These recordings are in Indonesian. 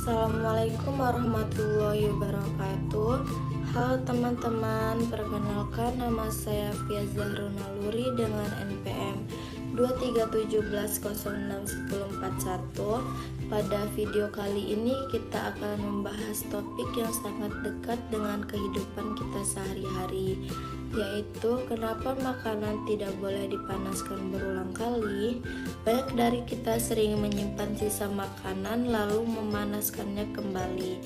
Assalamualaikum warahmatullahi wabarakatuh. Halo teman-teman, perkenalkan nama saya Fia Zahrul Naluri dengan NPM 237106141. Pada video kali ini kita akan membahas topik yang sangat dekat dengan kehidupan kita sehari-hari, yaitu kenapa makanan tidak boleh dipanaskan berulang kali. Banyak dari kita sering menyimpan sisa makanan lalu memanaskannya kembali,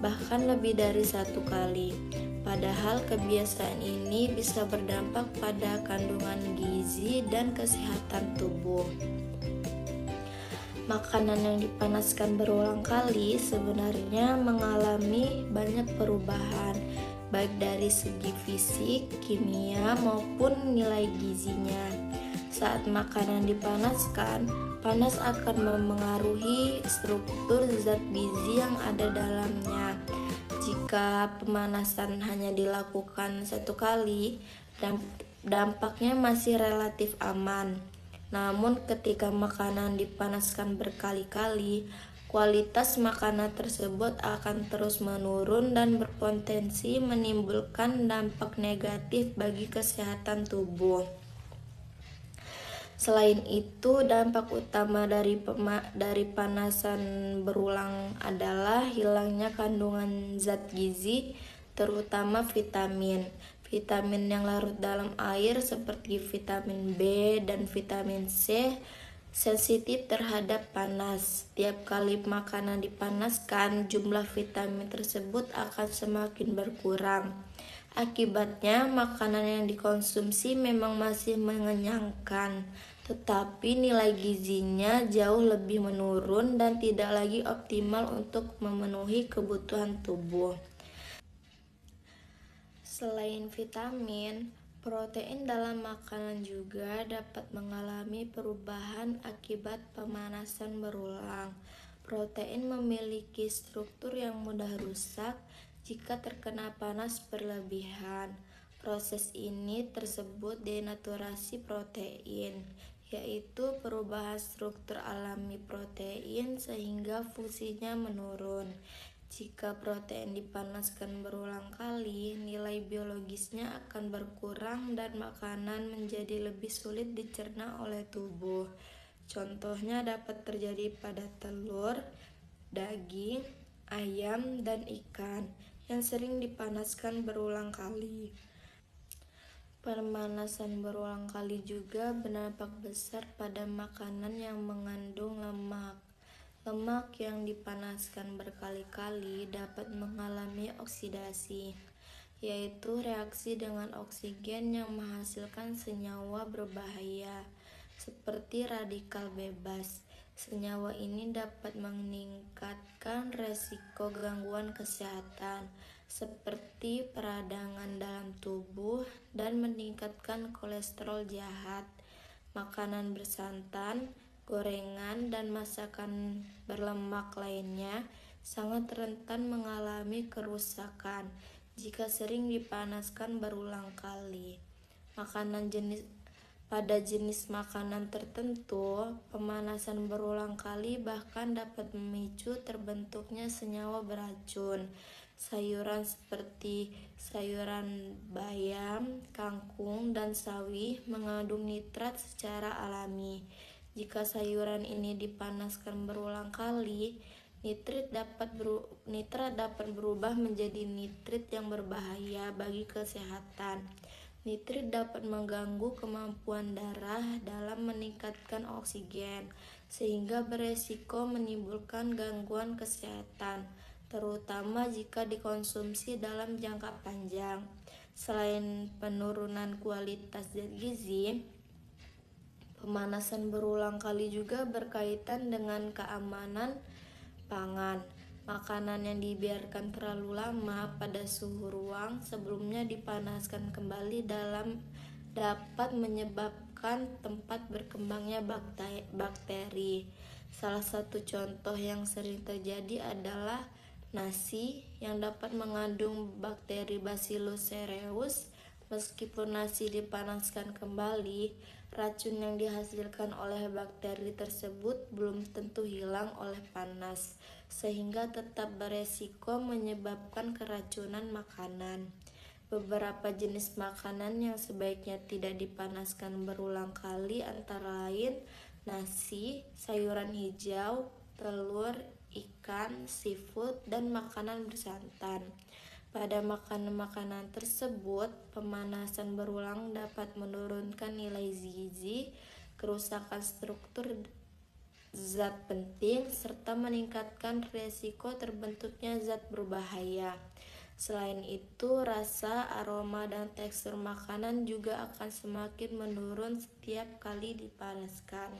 bahkan lebih dari satu kali. Padahal kebiasaan ini bisa berdampak pada kandungan gizi dan kesehatan tubuh. Makanan yang dipanaskan berulang kali sebenarnya mengalami banyak perubahan, baik dari segi fisik, kimia, maupun nilai gizinya. Saat makanan dipanaskan, panas akan memengaruhi struktur zat gizi yang ada dalamnya. Jika pemanasan hanya dilakukan satu kali, dampaknya masih relatif aman. Namun ketika makanan dipanaskan berkali-kali, kualitas makanan tersebut akan terus menurun dan berpotensi menimbulkan dampak negatif bagi kesehatan tubuh. Selain itu, dampak utama dari panasan berulang adalah hilangnya kandungan zat gizi, terutama vitamin. Vitamin yang larut dalam air seperti vitamin B dan vitamin C sensitif terhadap panas. Tiap kali makanan dipanaskan, jumlah vitamin tersebut akan semakin berkurang. Akibatnya, makanan yang dikonsumsi memang masih mengenyangkan, tetapi nilai gizinya jauh lebih menurun dan tidak lagi optimal untuk memenuhi kebutuhan tubuh. Selain vitamin, protein dalam makanan juga dapat mengalami perubahan akibat pemanasan berulang. Protein memiliki struktur yang mudah rusak jika terkena panas berlebihan. Proses ini tersebut denaturasi protein, yaitu perubahan struktur alami protein sehingga fungsinya menurun. Jika protein dipanaskan berulang kali, nilai biologisnya akan berkurang dan makanan menjadi lebih sulit dicerna oleh tubuh. Contohnya dapat terjadi pada telur, daging, ayam, dan ikan yang sering dipanaskan berulang kali. Pemanasan berulang kali juga berdampak besar pada makanan yang mengandung lemak. Lemak yang dipanaskan berkali-kali dapat mengalami oksidasi, yaitu reaksi dengan oksigen yang menghasilkan senyawa berbahaya, seperti radikal bebas. Senyawa ini dapat meningkatkan resiko gangguan kesehatan, seperti peradangan dalam tubuh dan meningkatkan kolesterol jahat. Makanan bersantan, gorengan, dan masakan berlemak lainnya sangat rentan mengalami kerusakan jika sering dipanaskan berulang kali. Pada jenis makanan tertentu, pemanasan berulang kali bahkan dapat memicu terbentuknya senyawa beracun. Sayuran seperti sayuran bayam, kangkung, dan sawi mengandung nitrat secara alami. Jika sayuran ini dipanaskan berulang kali, nitrat dapat berubah menjadi nitrit yang berbahaya bagi kesehatan. Nitrit dapat mengganggu kemampuan darah dalam meningkatkan oksigen, sehingga beresiko menimbulkan gangguan kesehatan, terutama jika dikonsumsi dalam jangka panjang. Selain penurunan kualitas zat gizi, pemanasan berulang kali juga berkaitan dengan keamanan pangan. Makanan yang dibiarkan terlalu lama pada suhu ruang sebelumnya dipanaskan kembali dapat menyebabkan tempat berkembangnya bakteri. Salah satu contoh yang sering terjadi adalah nasi yang dapat mengandung bakteri Bacillus cereus. Meskipun nasi dipanaskan kembali, Racun yang dihasilkan oleh bakteri tersebut belum tentu hilang oleh panas, sehingga tetap beresiko menyebabkan keracunan makanan. Beberapa jenis makanan yang sebaiknya tidak dipanaskan berulang kali antara lain nasi, sayuran hijau, telur, ikan, seafood, dan makanan bersantan. Pada makanan-makanan tersebut, pemanasan berulang dapat menurunkan nilai gizi, kerusakan struktur zat penting, serta meningkatkan risiko terbentuknya zat berbahaya. Selain itu, rasa, aroma, dan tekstur makanan juga akan semakin menurun setiap kali dipanaskan.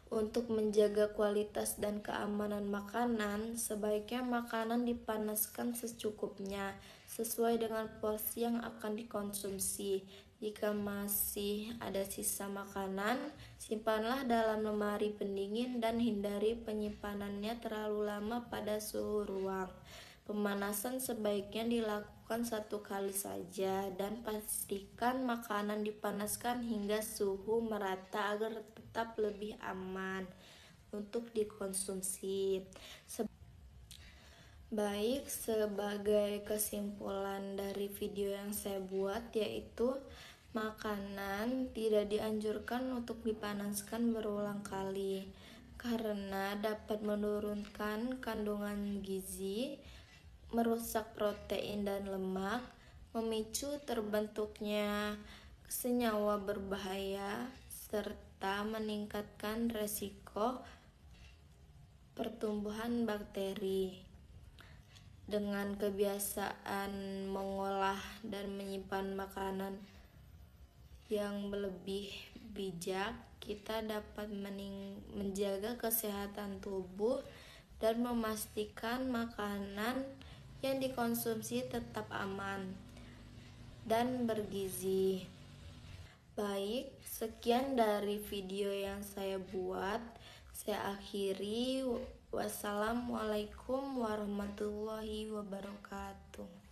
Untuk menjaga kualitas dan keamanan makanan, sebaiknya makanan dipanaskan secukupnya, sesuai dengan porsi yang akan dikonsumsi. Jika masih ada sisa makanan, simpanlah dalam lemari pendingin dan hindari penyimpanannya terlalu lama pada suhu ruang. Pemanasan sebaiknya dilakukan 1 kali saja dan pastikan makanan dipanaskan hingga suhu merata agar tetap lebih aman untuk dikonsumsi. Baik, sebagai kesimpulan dari video yang saya buat yaitu makanan tidak dianjurkan untuk dipanaskan berulang kali karena dapat menurunkan kandungan gizi, merusak protein dan lemak, memicu terbentuknya senyawa berbahaya, serta meningkatkan resiko pertumbuhan bakteri. Dengan kebiasaan mengolah dan menyimpan makanan yang lebih bijak, kita dapat menjaga kesehatan tubuh dan memastikan makanan yang dikonsumsi tetap aman dan bergizi. Baik, sekian dari video yang saya buat. Saya akhiri. Wassalamualaikum warahmatullahi wabarakatuh.